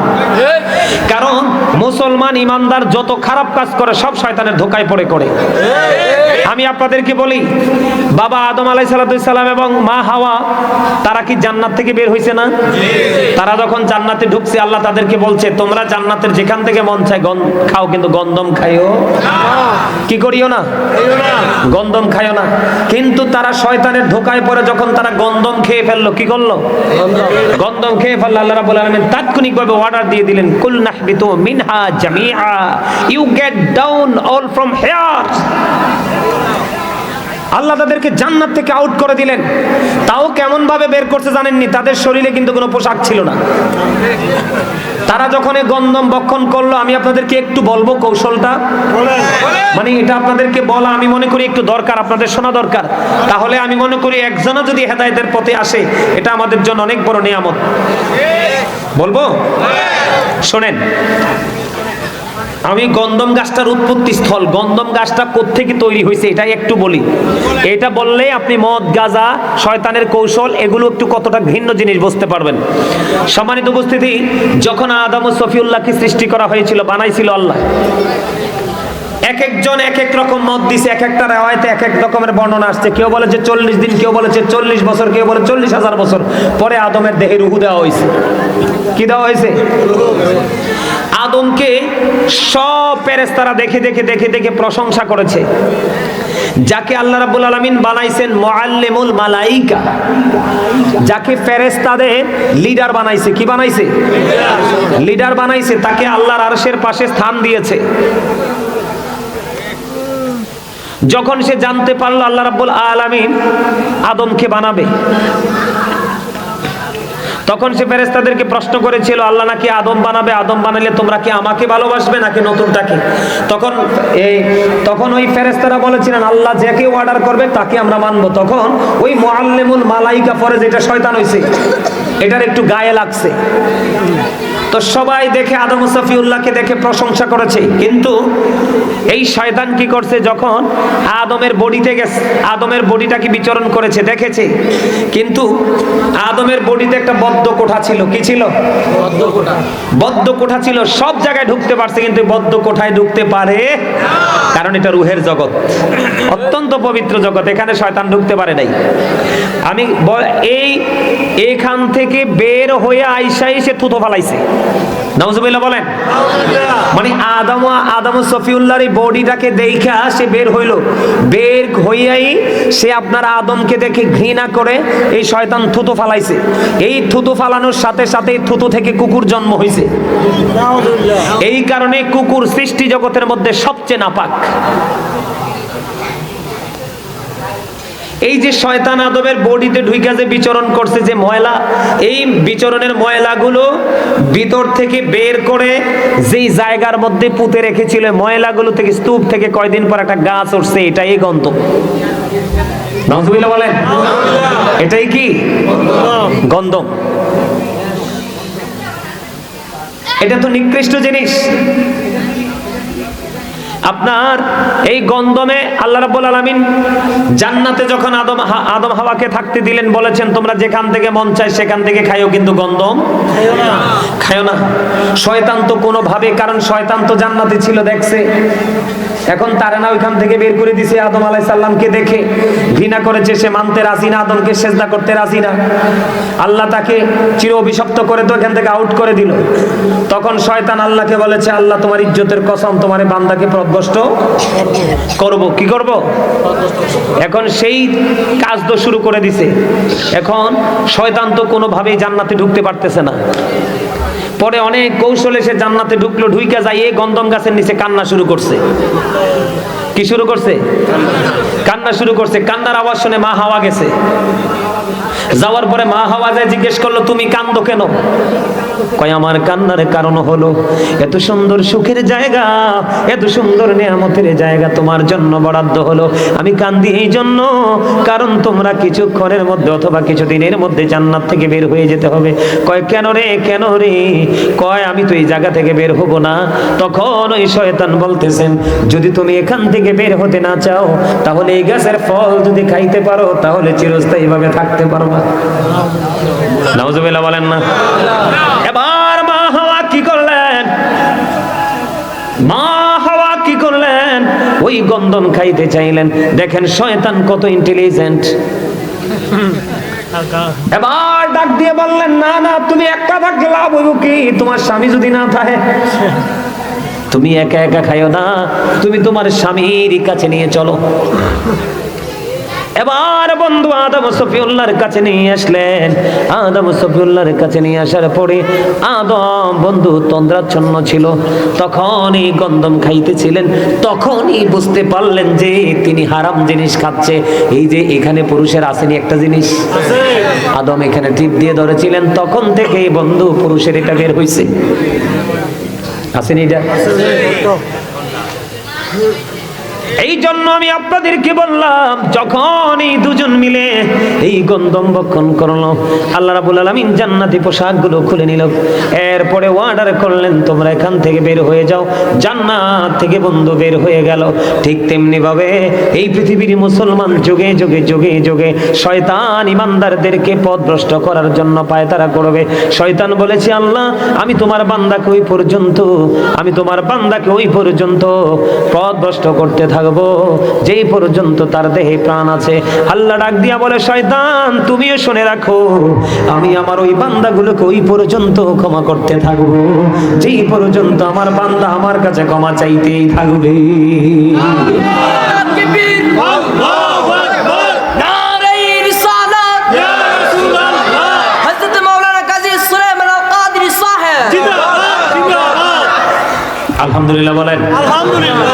কারণ মুসলমান ইমানদার যত খারাপ কাজ করে সব শয়তানের ধোঁকায় পড়ে করে। আমি আপনাদেরকে বলি, বাবা আদম আলাইহিস সালাম এবং মা হাওয়া, তারা কি জান্নাত থেকে বের হইছে না? তারা যখন জান্নাতে ঢুকছে, আল্লাহ তাদেরকে বলছে, তোমরা জান্নাতের যেখান থেকে মন চায় খাও, কিন্তু গন্ধম খাইও কি করিও না, গন্ধম খাইও না। কিন্তু তারা শয়তানের ধোঁকায় পড়ে যখন তারা গন্ধম খেয়ে ফেললো, কি করলো? গন্ধম খেয়ে ফেললো। আল্লাহ রাব্বুল আলামিন তাৎক্ষণিকভাবে অর্ডার দিয়ে দিলেন, কুল নাহবিতু মিনহা জামিআ, you get down all from here. Allah তাদেরকে জান্নাত থেকে আউট করে দিলেন। তাও কেমন ভাবে বের করছে জানেননি? তাদের শরীরে কিন্তু কোনো পোশাক ছিল না। তারা যখন এই গন্ধম ভক্ষণ করলো, আমি আপনাদেরকে একটু বলবো কৌশলটা, মানে এটা আপনাদেরকে বলা আমি মনে করি একটু দরকার, আপনাদের শোনা দরকার। তাহলে আমি মনে করি একজনও যদি হেদায়েতের পথে আসে, এটা আমাদের জন্য অনেক বড় নিয়ামত। বলবো? শোনেন, আমি গন্ধম গাছটার উৎপত্তি স্থল, গন্ধম গাছটা কোত্থেকে তৈরি হয়েছে এটা একটু বলি। এটা বললে আপনি মদ, গাঁজা, শয়তানের কৌশল, এগুলো একটু কতটা ঘৃণ্য জিনিস বুঝতে পারবেন। সম্মানিত উপস্থিতি, যখন আদম ও সফিউল্লাহকে সৃষ্টি করা হয়েছিল, বানাইছিল আল্লাহ, এক একজন এক এক রকম মত দিছে, এক একটা রিওয়ায়াতে এক এক রকমের বর্ণনা আসছে। কেউ বলেছে 40 দিন, কেউ বলেছে 40 বছর, কেউ বলে 40,000 বছর পরে আদমের দেহে রূহ দেওয়া হয়েছে। কি দেওয়া হয়েছে? আদমকে সব ফেরেশতারা দেখে দেখে দেখে দেখে প্রশংসা করেছে। যাকে আল্লাহ রাব্বুল আলামিন বানাইছেন মুআল্লিমুল মালাইকা, যাকে ফেরেশতাদের লিডার বানাইছে। কি বানাইছে? লিডার বানাইছে। তাকে আল্লাহর আরশের পাশে স্থান দিয়েছে। যখন সে জানতে পারলো আল্লাহ রাব্বুল আলামিন আদমকে বানাবে, তখন সে ফেরেশতাদেরকে প্রশ্ন করেছিল, আল্লাহ নাকি আদম বানাবে, আদম বানালে তোমরা কি আমাকে ভালোবাসবে নাকি নতুনটাকে? তখন ওই ফেরেশতারা বলেছিলেন, আল্লাহ যাকে অর্ডার করবে তাকে আমরা মানবো। তখন ওই মুআল্লিমুল মালাইকা পরে যেটা শয়তান হইছে, এটার একটু গায়ে লাগছে। তো সবাই দেখে আদম ও সফিউল্লাহকে দেখে প্রশংসা করেছে। কিন্তু এই শয়তান কি করছে, যখন আদমের বডিতে গেছে, আদমের বডিটাকে বিচরণ করেছে, দেখেছে। কিন্তু আদমের বডিতে একটা বদ্ধ কোঠা ছিল। কি ছিল? বদ্ধ কোঠা ছিল। সব জায়গায় ঢুকতে পারছে, কিন্তু বদ্ধ কোঠায় ঢুকতে পারে, কারণ এটা রুহের জগৎ, অত্যন্ত পবিত্র জগৎ, এখানে শয়তান ঢুকতে পারে নাই। আমি এইখান থেকে বের হয়ে আইসাই সে থুতো ফালাইছে। নাউজুবিল্লাহ বলেন। মানে আদম ও সফিউল্লাহর এই বডিটাকে দেখা সে বের হইল। বের হইয়াই সে আপনার আদমকে দেখে ঘৃণা করে এই শয়তান থুতো ফালাইছে। এই থুতো ফালানোর সাথে সাথে থুতো থেকে কুকুর জন্ম হয়েছে। এই কারণে কুকুর সৃষ্টি জগতের মধ্যে সবচেয়ে নাপাক। এই যে শয়তান আদমের বডিতে ঢুইকা যে বিচরণ করছে, যে ময়লা, এই বিচরণের ময়লাগুলো ভিতর থেকে বের করে যেই জায়গার মধ্যে পুঁতে রেখেছিল, ময়লাগুলো থেকে স্তূপ থেকে কয়দিন পর একটা গাছ উঠছে, এটাই গন্ধ। নাউজুবিল্লাহ বলেন। এটাই কি? গন্ধম। এটা তো নিকৃষ্ট জিনিস। আপনার এই গন্ধমে আল্লাহ রাব্বুল আলামিন জান্নাতে যখন আদম হাওয়াকে থাকতে দিলেন, বলেছেন তোমরা যেখান থেকে মন চায় সেখান থেকে খাইও, কিন্তু গন্ধম খাইও না। শয়তান তো কোনোভাবে, কারণ শয়তান তো জান্নাতে ছিল, দেখছে, এখন তারা না ওইখান থেকে বের করে দিছে। আদম আলাইহিস সালামকে দেখে ঘৃণা করেছে, সে মানতে রাজি না, আদমকে সেজদা করতে রাজি না। আল্লাহ তাকে চির অভিশপ্ত করে তো এখান থেকে আউট করে দিল। তখন শয়তান আল্লাহকে বলেছে, আল্লাহ তোমার ইজ্জতের কসম, তোমার বান্দাকে পথভ্রষ্ট করব। কি করব? এখন সেই কাজ তো শুরু করে দিছে। এখন শয়তান তো কোনোভাবেই জান্নাতে ঢুকতে পারতেছে না। পরে অনেক কৌশলে সে জান্নাতে ঢুকলো। ঢুইকা যায় এই গন্ধম গাছের নিচে কান্না শুরু করছে। কি শুরু করছে? কান্না শুরু করছে। কান্নার আওয়াজ শুনে মা হাওয়া গেছে। যাওয়ার পরে মা হাওয়া যায় জিজ্ঞেস করলো, তুমি কান্দো কেন? কয় আমার কান্নার কারণ হলো এত সুন্দর সুখের জায়গা, এত সুন্দর নিয়ামতের জায়গা তোমার জন্য বরাদ্দ হলো, আমি কান্দি এই জন্য কারণ তোমরা কিছুক্ষণের মধ্যে অথবা কিছু দিনের মধ্যে জান্নাত থেকে বের হয়ে যেতে হবে। কয় কেন রে, কেন রে? কয় আমি তো এই জায়গা থেকে বের হব না। তখন ওই শয়তান বলতেছেন, যদি তুমি এখান থেকে বের হতে না চাও তাহলে এই গাছের ফল যদি খাইতে পারো তাহলে চিরস্থায়ী ভাবে থাকতে পারবা। নাউজুবিল্লাহ বলেন না। এবার মা হাওয়া কি করলেন? মা হাওয়া কি করলেন? ওই গন্ধম খাইতে চাইলেন। দেখেন শয়তান কত ইন্টেলিজেন্ট। এবার ডাক দিয়ে বললেন, না না, তুমি একা থাকলে লাভ হইব কি? তোমার স্বামী যদি না থাকে, তুমি একা একা খাইও না, তুমি তোমার স্বামীর কাছে নিয়ে চলো। এবার বন্ধু আদম সফিউল্লাহর কাছে নিয়ে আসলেন। আদম সফিউল্লাহর কাছে নিয়ে আসার পরে আদম বন্ধু তন্দ্রাচ্ছন্ন ছিল, তখনই গন্ধম খাইতেছিলেন। তখনই বুঝতে পারলেন যে তিনি হারাম জিনিস খাচ্ছে। এই যে এখানে পুরুষের আসেনি একটা জিনিস, আদম এখানে টিপ দিয়ে ধরেছিলেন, তখন থেকেই বন্ধু পুরুষের এটা বের হইছে। আসেনি এটা? এই জন্য আমি আপনাদেরকে বললাম, যখন এই দুজন মিলে এই গন্ধম ভক্ষণ করলো, আল্লাহ রাব্বুল আলামিন জান্নাতি পোশাকগুলো খুলে নিল। এরপরে অর্ডার করলেন, তোমরা এখান থেকে বের হয়ে যাও। জান্নাত থেকে বন্ধু বের হয়ে গেল। ঠিক তেমনি ভাবে এই পৃথিবীর মুসলমান যুগে যুগে যুগে যুগে শয়তান ইমানদারদেরকে পথভ্রষ্ট করার জন্য পায়তারা করবে। শয়তান বলেছে, আল্লাহ আমি তোমার বান্দাকে ওই পর্যন্ত, আমি তোমার বান্দাকে ওই পর্যন্ত পথভ্রষ্ট করতে থাকবো যেই পর্যন্ত তার দেহে প্রাণ আছে। আল্লাহ ডাক দিয়া বলে, শয়তান তুমিও শুনে রাখো, আমি আমার ওই বান্দাগুলোকে ওই পর্যন্ত ক্ষমা করতে থাকবো যেই পর্যন্ত আমার বান্দা আমার কাছে ক্ষমা চাইতেই থাকবে। আলহামদুলিল্লাহ বলেন। আলহামদুলিল্লাহ।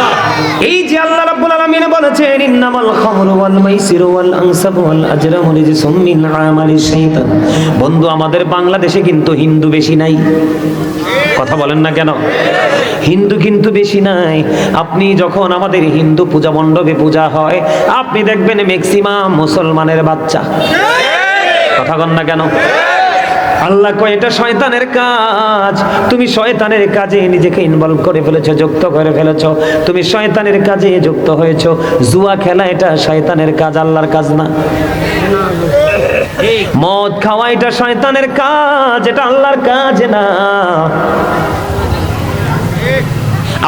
এই যে আল্লাহ রাব্বুল আলামিন বলেছেন, ইন্নামাল খামরু ওয়াল মাইসিরু ওয়াল আনসাবু ওয়াল আজরামু রিজসুম মিন আমালিশ শাইতান। বন্ধু আমাদের বাংলাদেশে কিন্তু হিন্দু বেশি নাই। কথা বলেন না কেন? হিন্দু কিন্তু বেশি নাই। আপনি যখন আমাদের হিন্দু পূজা মণ্ডপে পূজা হয়, আপনি দেখবেন ম্যাক্সিমাম মুসলমানের বাচ্চা। কথা বলেন না কেন? আল্লাহ কয় এটা শয়তানের কাজ। তুমি শয়তানের কাজে নিজেকে ইনভলভ করে ফেলেছো, যুক্ত করে ফেলেছো। তুমি শয়তানের কাজে যুক্ত হয়েছো। জুয়া খেলা এটা শয়তানের কাজ, আল্লাহর কাজ না। মদ খাওয়া এটা শয়তানের কাজ, এটা আল্লাহর কাজ না।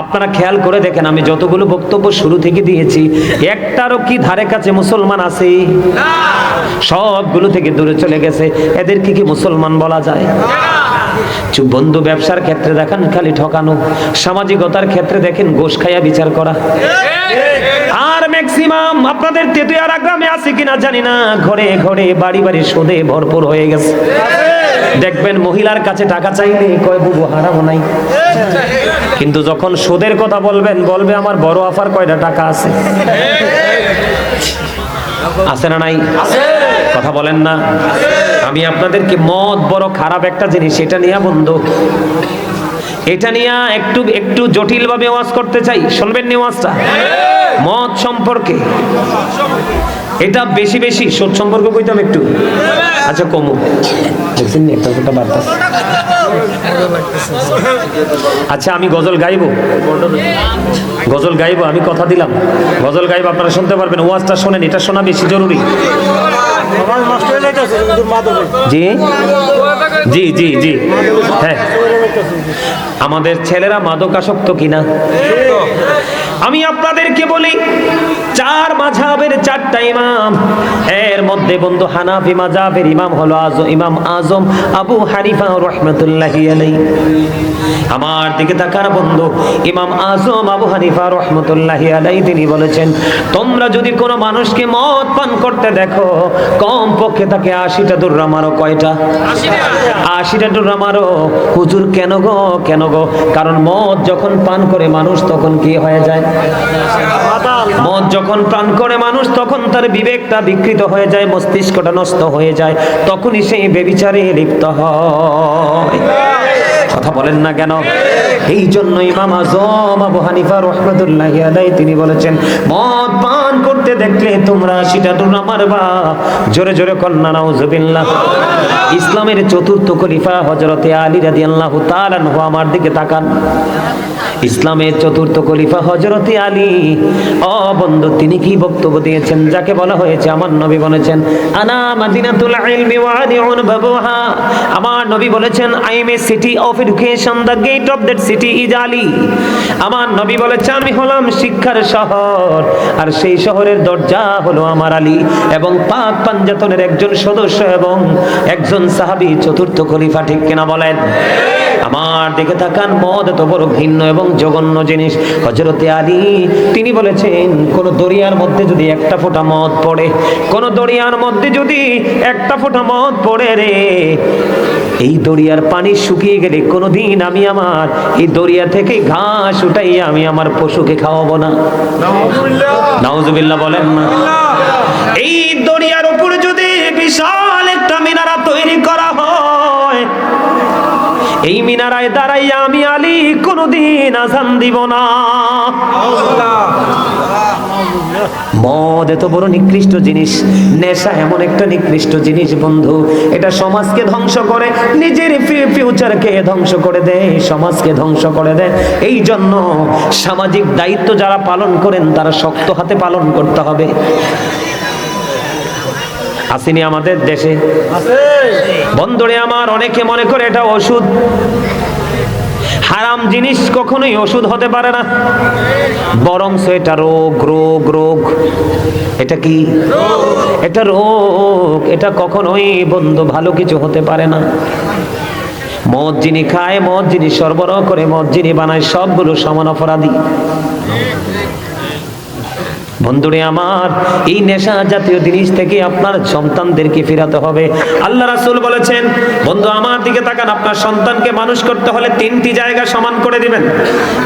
আপনারা খেয়াল করে দেখেন, আমি যতগুলো বক্তব্য শুরু থেকে দিয়েছি, একটারও কি ধারে কাছে মুসলমান আছে? সবগুলো থেকে দূরে চলে গেছে। এদেরকে কি মুসলমান বলা যায়? বন্ধু ব্যবসার ক্ষেত্রে দেখেন খালি ঠকানো, সামাজিকতার ক্ষেত্রে দেখেন ঘুষ খাইয়া বিচার করা। আর ম্যাক্সিমাম আপনাদের তেতুয়ারা গ্রামে আছে কিনা জানি না, ঘরে ঘরে বাড়ি বাড়ি সুদে ভরপুর হয়ে গেছে। দেখবেন মহিলার কাছে টাকা চাইলে কয় বুবু হারাম নাই, কিন্তু যখন সুদের কথা বলবেন বলবে আমার বড় আফার কয়টা টাকা আছে। আছে না নাই? কথা বলেন না। আমি আপনাদেরকে মদ বড় খারাপ একটা জিনিস, এটা নিয়ে বন্ধু, এটা নিয়ে একটু জটিল ভাবে ওয়াজ করতে চাই। শুনবেন নি ওয়াজটা? মদ সম্পর্কে এটা বেশি বেশি সুদ সম্পর্কে কইতাম একটু। আচ্ছা কমু দেখছেন একটা কথা বার্তা। আচ্ছা আমি গজল গাইবো, গজল গাইবো, আমি কথা দিলাম গজল গাইবো, আপনারা শুনতে পারবেন। ওয়াজটা শোনেন, এটা শোনা বেশি জরুরি। জি জি জি জি হ্যাঁ, আমাদের ছেলেরা মাদকাসক্ত কিনা। আমি আপনাদেরকে বলি, চার মাযহাবের চারটা ইমাম, এর মধ্যে বন্ধু হানাফি মাযহাবের ইমাম হলো ইমাম আজম আবু হানিফা রাহমাতুল্লাহি আলাইহি। আমার দিকে তাকান বন্ধু, ইমাম আজম আবু হানিফা রাহমাতুল্লাহি আলাইহি তিনি বলেছেন, তোমরা যদি কোনো মানুষকে মদ পান করতে দেখো, কম পক্ষে তাকে 80টা দৌড়া মারো। কয়টা? 80টা। 80টা ডোরা মারো। হুজুর কেন গো, কেন গো? কারণ মদ যখন পান করে মানুষ তখন কি হয়ে যায়? মদ যখন পান করে মানুষ তখন তার বিবেকটা বিকৃত হয়ে যায়, মস্তিষ্কটা নষ্ট হয়ে যায়, তখনই সেই ব্যভিচারে লিপ্ত হয়। কথা বলেন না কেন? এই জন্য ইমাম আযম আবু হানিফা রাহমাতুল্লাহি আলাইহি তিনি বলেছেন, মদ পান করতে দেখলে তোমরা 80টা ডোরা মারবা। জোরে জোরে কন্না নাউজুবিল্লাহ। ইসলামের চতুর্থ খলিফা হযরতে আলী রাদিয়াল্লাহু তাআলা আনহু, আমার দিকে তাকান। ইসলামের চতুর্থ খলিফা হযরতে আলী, ও বন্ধু, তিনি কি বক্তব্য দিয়েছেন? যাকে বলা হয়েছে, আমার নবী বলেছেন, আনা মাদিনাতুল ইলমি ওয়া আদিউন বাবুহা। আমার নবী বলেছেন, I am a city of education, the gate of that city is Ali. আমার নবী বলেছেন, আমি হলাম শিক্ষার শহর, আর সেই শহরের দরজা হলো আমার আলী। এবং পাক পাঞ্জাতনের একজন সদস্য এবং একজন সাহাবী, চতুর্থ খলিফা। ঠিক কিনা বলেন? আমার দিকে তাকান। মদ এত বড় ঘৃণ্য এবং জঘন্য জিনিস। হযরতে আলী তিনি বলেছেন, কোন দরিয়ার মধ্যে যদি একটা ফোঁটা মদ পড়ে, কোন দরিয়ার মধ্যে যদি একটা ফোঁটা মদ পড়ে রে, এই দরিয়ার পানি শুকিয়ে গেলে কোনোদিন আমি আমার এই দরিয়া থেকে ঘাস উঠাইয়া আমি আমার পশুকে খাওয়াবো না। নাউজুবিল্লাহ বলেন না। এই দরিয়ার উপরে যদি বিশাল একটা মিনারা তৈরি করা হয়, এই মিনারায় দাঁড়াইয়া আমি আলী কোনদিন আযান দিব না। মদ এত বড় নিকৃষ্ট জিনিস, নেশা এমন একটা নিকৃষ্ট জিনিস বন্ধু, এটা সমাজকে ধ্বংস করে, নিজের ফিউচারকে ধ্বংস করে দেয়, সমাজকে ধ্বংস করে দেয়। এই জন্য সামাজিক দায়িত্ব যারা পালন করেন তারা শক্ত হাতে পালন করতে হবে। আসেনি আমাদের দেশে? বন্ধুরে আমার, অনেকে মনে করে এটা ওষুধ। হারাম জিনিস কখনোই ওষুধ হতে পারে না, বরংস এটা রোগ। রোগ রোগ এটা কি? এটা রোগ। এটা কখনোই বন্ধু ভালো কিছু হতে পারে না। মদ যিনি খায়, মদ যিনি সরবরাহ করে, মদ যিনি বানায়, সবগুলো সমান অপরাধী। বন্ধুরে আমার, এই নেশা জাতীয় জিনিস থেকে আপনার সন্তানদেরকে ফিরাতে হবে। আল্লাহ রাসূল বলেছেন, বন্ধু আমার দিকে তাকান, আপনার সন্তানকে মানুষ করতে হলে 3টি জায়গা সমান করে দিবেন।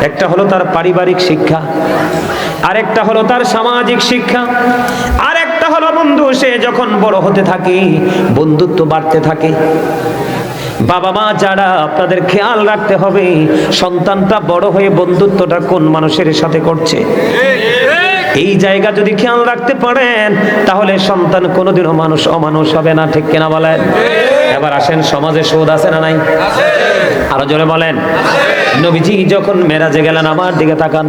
একটা হলো তার পারিবারিক শিক্ষা, আরেকটা হলো তার সামাজিক শিক্ষা, আরেকটা হলো বন্ধু সে যখন বড় হতে থাকে বন্ধুত্ব বাড়তে থাকে। বাবা মা যারা, আপনাদের খেয়াল রাখতে হবে সন্তানটা বড় হয়ে বন্ধুত্বটা কোন মানুষের সাথে করছে। এই জায়গা যদি খেয়াল রাখতে পারেন তাহলে সন্তান কোনোদিনও অমানুষ হবে না। ঠিক কিনা বলেন? এবার আসেন, সমাজে সুদ আছে না নাই? আরো জোরে বলেন। নবীজি যখন মেরাজে গেলেন, আমার দিকে তাকান,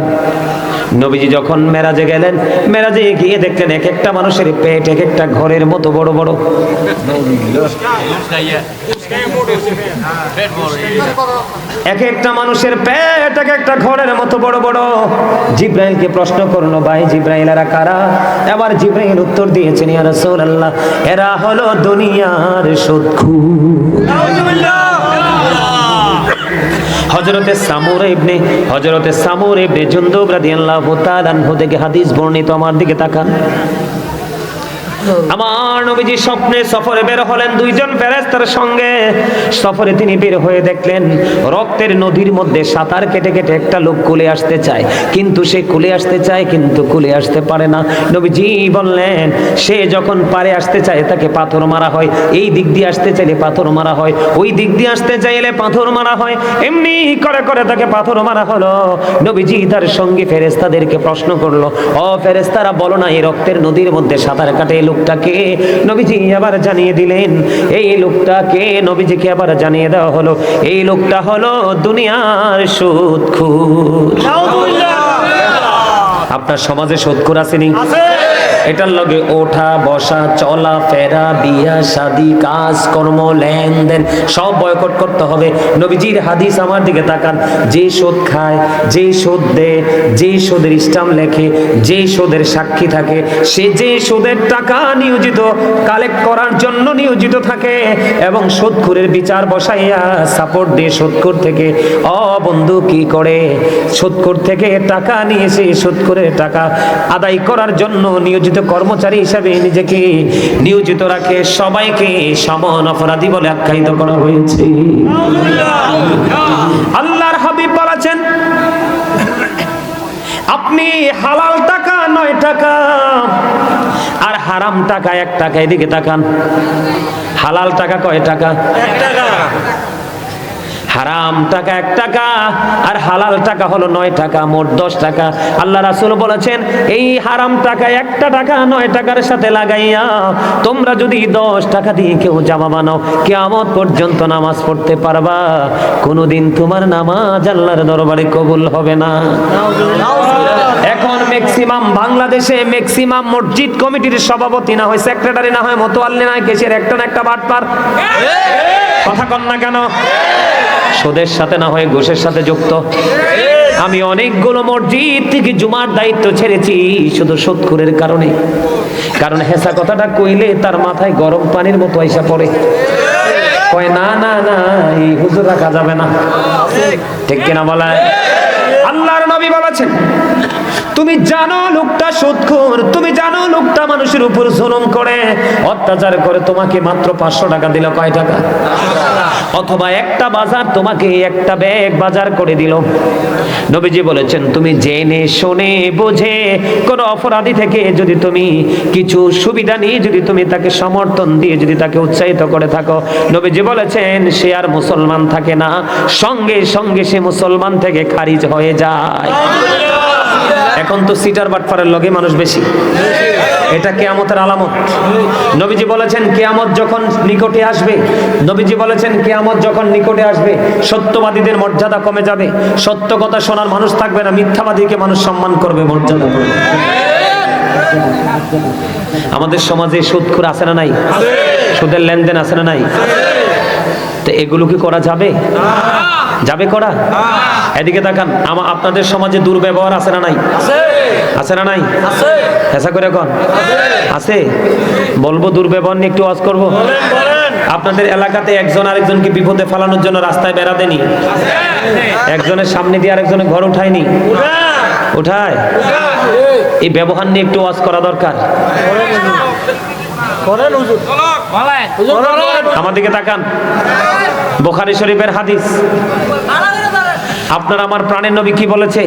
নবীজি যখন মেরাজে গেলেন, মেরাজে গিয়ে দেখলেন এক একটা মানুষের পেট এক একটা ঘরের মতো বড় বড়। এক একটা মানুষের পেট এক একটা ঘরের মতো বড় বড়। জিব্রাইলকে প্রশ্ন করলো, ভাই জিব্রাইল এরা কারা? এবার জিব্রাইল উত্তর দিয়েছেন, ইয়া রাসূলুল্লাহ, এরা হলো দুনিয়ার সুদখোর। হযরতে সামুর ইবনে জুনদুব রাদিয়াল্লাহু তাআলা আনহু থেকে হাদিস বর্ণিত। আমার দিকে তাকান। আমার নবীজি স্বপ্নে সফরে বের হলেন দুইজন ফেরেশতার সঙ্গে। সফরে তিনি বের হয়ে দেখলেন রক্তের নদীর মধ্যে সাঁতার কেটে কেটে একটা লোক কুলে আসতে চায়, কিন্তু সে কুলে আসতে চায় কিন্তু কুলে আসতে পারে না। নবীজি বললেন, সে যখন পারে আসতে চায় তাকে পাথর মারা হয়, এই দিক দিয়ে আসতে চাইলে পাথর মারা হয়, ওই দিক দিয়ে আসতে চাইলে পাথর মারা হয়, এমনি করে করে তাকে পাথর মারা হলো। নবীজি তার সঙ্গে ফেরেশতাদেরকে প্রশ্ন করলো, ও ফেরেশতারা বলো না, এই রক্তের নদীর মধ্যে সাঁতার কাটে লোকটাকে? নবীজি আবার জানিয়ে দিলেন, এই লোকটাকে নবীজিকে আবার জানিয়ে দেওয়া হলো, এই লোকটা হলো দুনিয়ার সুদখোর। আপনার সমাজে সুদখোর আসেনি? এটার লগে ওঠা বসা, চলা ফেরা, বিয়া শাদী, কাজ কর্ম, লেনদেন সব বয়কট করতে হবে। নবীজির হাদিস, আমার দিকে তাকান, যে সুদ খায়, যে সুদ দেয়, যে সুদের স্টাম্প লেখে, যে সুদের সাক্ষী থাকে, সে যে সুদের টাকা নিয়োজিত কালেক্ট করার জন্য নিয়োজিত থাকে এবং সুদখোরের বিচার বসাইয়া সাপোর্ট দিয়ে সুদখোর থেকে বন্ধু কি করে, সুদখোর থেকে টাকা নিয়ে সে সুদখোরের টাকা আদায় করার জন্য নিয়োজিত কর্মচারী হিসাবে নিজেকে নিয়োজিত রাখে, সবাইকে সমান অপরাধী বলে আখ্যায়িত করা হয়েছে। আল্লাহর হাবিব বলেছেন, আপনি হালাল টাকা 9 টাকা আর হারাম টাকা 1 টাকা। এদিকে তাকান, হালাল টাকা কয় টাকা? 1 টাকা। হারাম টাকা 1 টাকা আর হালাল টাকা হলো 9 টাকা, মোট 10 টাকা। আল্লাহ রাসূল বলেছেন, এই হারাম টাকা 1 টাকা 9 টাকার সাথে লাগাইয়া তোমরা যদি 10 টাকা দিয়ে কেউ জামা বানাও, কিয়ামত পর্যন্ত নামাজ পড়তে পারবা, কোনোদিন তোমার নামাজ আল্লাহর দরবারে কবুল হবে না। এখন ম্যাক্সিমাম বাংলাদেশে ম্যাক্সিমাম মসজিদ কমিটির সভাপতি না হয়, সেক্রেটারি না হয়, মোতাওয়াল্লি না হয়, কেসের একটা না একটা বাটপার। কথা কন না কেন? সুদের সাথে না হয় ঘুষের সাথে যুক্ত। আমি অনেকগুলো মসজিদ থেকে জুমার দায়িত্ব ছেড়েছি শুধু সুদখোরের কারণে। কারণ হেসা কথাটা কইলে তার মাথায় গরম পানির মতো আইসা পড়ে, কয় না না না এই হুজুর রাখা যাবে না। ঠিক কিনা বলা? আল্লাহর নবী বলেছেন, তুমি জানো লোকটা সুদখোর, তুমি জানো লোকটা মানুষের উপর জুলুম করে, অত্যাচার করে, তোমাকে মাত্র 500 টাকা দিল, কয় টাকা? অথবা একটা বাজার তোমাকে একটা ব্যাগ বাজার করে দিল। নবীজি বলেছেন, তুমি জেনে শুনে বুঝে কোন অপরাধী থেকে যদি তুমি কিছু সুবিধা নিয়ে যদি তুমি তাকে সমর্থন দিয়ে যদি তাকে উৎসাহিত করে থাকো, নবীজি বলেছেন সে আর মুসলমান থাকে না, সঙ্গে সঙ্গে সে মুসলমান থেকে খারিজ হয়ে যায়। এখন তো সিটার বাটপারের লগে মানুষ বেশি, এটা কিয়ামতের আলামত। নবীজি বলেছেন কিয়ামত যখন নিকটে আসবে, নবীজি বলেছেন কিয়ামত যখন নিকটে আসবে, সত্যবাদীদের মর্যাদা কমে যাবে, সত্য কথা শোনার মানুষ থাকবে না, মিথ্যাবাদীকে মানুষ সম্মান করবে, মর্যাদা করবে। আমাদের সমাজে সুদখোর আছে না নাই? সুদের লেনদেন আছে না নাই? তো এগুলো কি করা যাবে? যাবে করা? এদিকে তাকান, আপনাদের সমাজে দুর্ব্যবহার আছে না নাই? আছে না নাই? এসা করে কোন আছে? বলবো দুর্ব্যবহার নিয়ে একটু ওয়াজ করবো। আপনাদের এলাকাতে একজন আরেকজনকে বিপদে ফেলানোর জন্য রাস্তায় বেড়া দেনি? একজনের সামনে দিয়ে আরেকজনের ঘর উঠায়নি? উঠায়? এই ব্যবহার নিয়ে একটু ওয়াজ করা দরকার। আমার দিকে তাকান, বুখারী শরীফের হাদিস। আপনার আমার প্রাণের নবী কি বলেছে?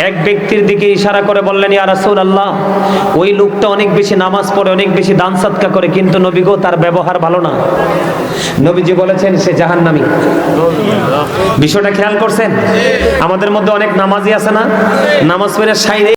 এক ব্যক্তির দিকে ইশারা করে বললেন, ইয়া রাসূলুল্লাহ, ওই লোকটা অনেক বেশি নামাজ পড়ে, অনেক বেশি দান সাদকা করে, কিন্তু নবী গো তার ব্যবহার ভালো না। নবীজি বলেছেন সে জাহান্নামী। বিষয়টা খেয়াল করছেন? আমাদের মধ্যে অনেক নামাজি আছে না, নামাজ পড়ে সাইরে